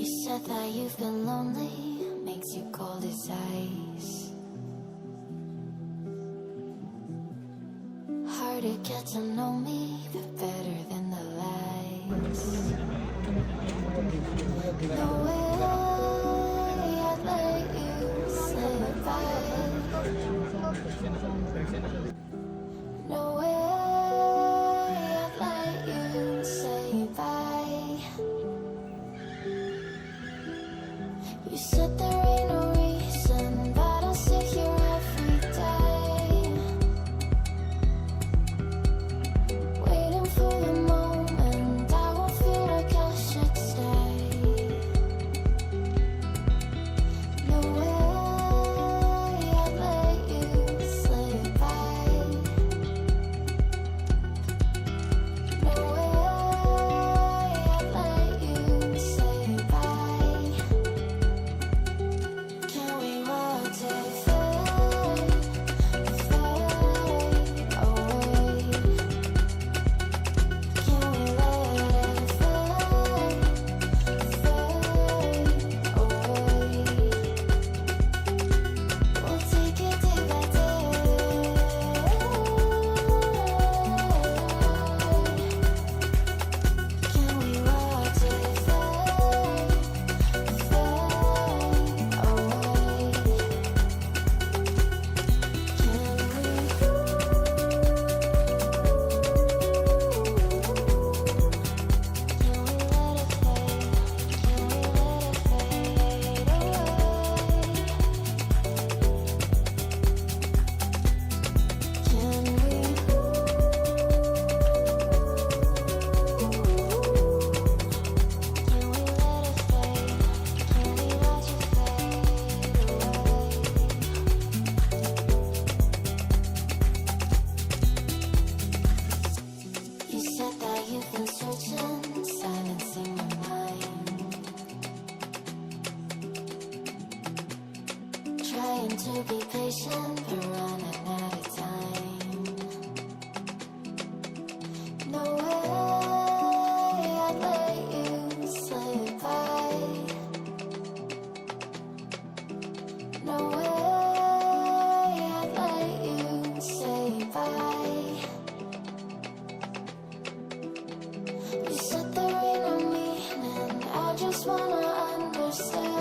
said that you've been lonely, makes you cold as ice. Hard to get to know me, but better than the lies. No way I'd let you slip by. No way I'd let you say bye. You said there ain't no reason, but I'll sit here every day, waiting for the moment I won't feel like I should stay. No way I'd let you slip by. No way I'd let you say bye. Can we watch it fade, fade away? Can we let it fade, fade away? We'll take it day by day. Can we watch it fade, fade away? You said that you've been searching, silencing your mind, trying to be patient, but running out of time. No way I'd let you slip by. No way I'd let you say bye. You said there ain't no meaning, I just wanna understand.